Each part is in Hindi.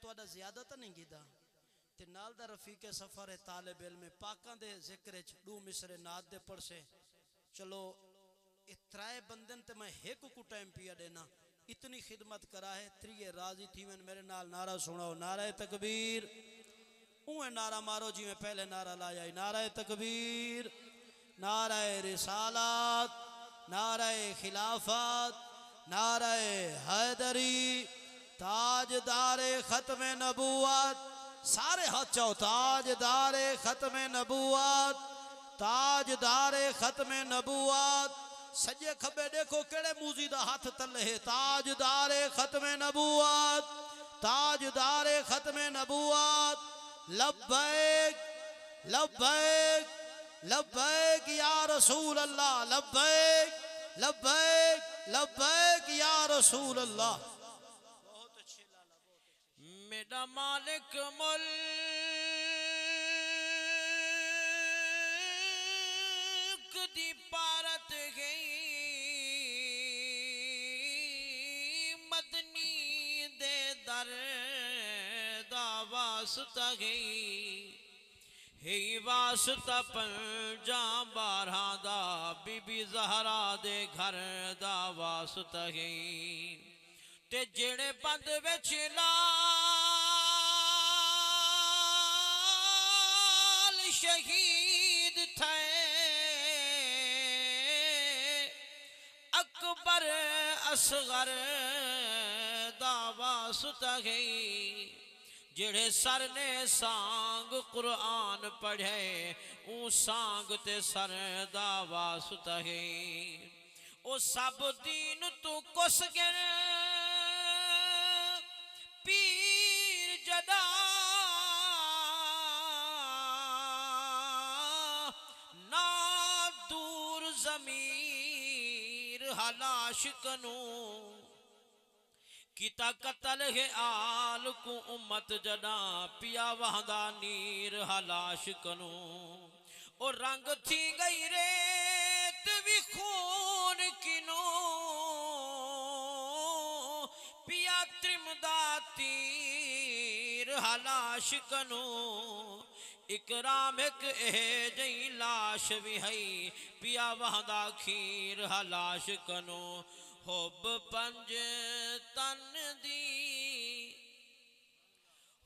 तुहाडा ज्यादा तो नहीं कीता ते नाल दा रफीके सफर है तालिब इल्म पाकां दे जिक्र च दो मिसरे नात दे पढ़से चलो ये त्राए बंदन ते मैं एक को टाइम पिया देना इतनी खिदमत करा है त्रिये राजी थी मैंने मेरे नाल नारा सुनाओ नारा तकबीर उए नारा मारो जी मैं पहले नारा लाया नारा तकबीर नारा रिसालत नारा खिलाफत नारा हैदरी ताजदारे खत्म नबूवत सारे हाथ चाहो ताजदारे खत्म नबूवत ताजदारे खत्म नबूवत सजे खबे देखो केड़े मूजी दा हाथ तले है ताजदारे खत्म नबूवत ताजदारे खत्म नबूवत लब्बैक लब्बैक लब्बैक या रसूल अल्लाह लब्बैक लब्बैक लब्बैक या रसूल अल्लाह। बहुत अच्छे लाला मेरा मालिक मुल्क दी पारत गई मदनी दे दर दा वास्ता गई हे वास्ता पंजा बारह दा बीबी ज़हरा दे घर दा वास्ता गई ते जेड़े बंद विच लाल शहीद थे अकबर असगर दा वास्ता गई जेड़े सर ने सांग कुरान पढ़े ऊ सांग ते सर दा वास्ता गई ओ सब दीन तू कुस गिर पीर जदा ना दूर जमीर हलाश कनू किता कतल है आल को उम्मत जदा पिया वहदा नीर हलाश कनू और रंग थी गई रेत भी खून किनो पिया त्रिमदा तीर हलाश कनू इकराम एक जई लाश भी है पिया वहदा खीर हलाश कनू होब पंज तन दी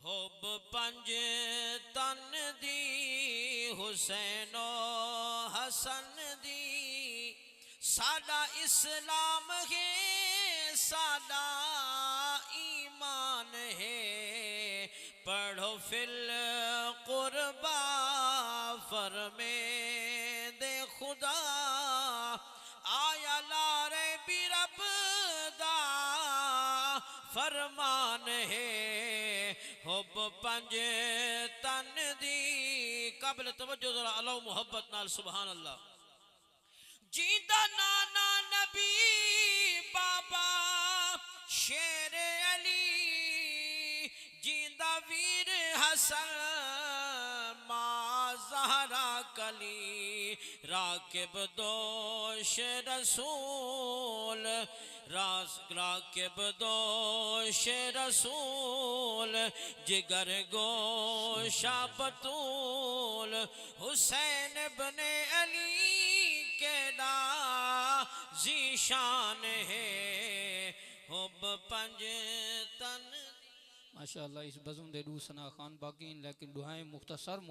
होब पंज तन दी हुसैनो हसन दी साडा इस्लाम है साडा ईमान है पढ़ो फिल कुर्बा फरमे दे खुदा आया लारे बिरब दा फरमान है हुब पंज तन दी काबिल तवज्जो जरा अल्लाह मोहब्बत नाल सुभान अल्लाह जीदा नाना नबी बाबा शेर अली जीदा वीर हसन मां ज़हरा कली राकिब दोष रसूल राकिब दोष रसूल जिगर गोशा बतूल हुसैन बने अली के ना जीशान है हुब पंज तन माशाअल्लाह। इस बज़म दे दू सना खान बाकी लेकिन दुआएं मुख्तसर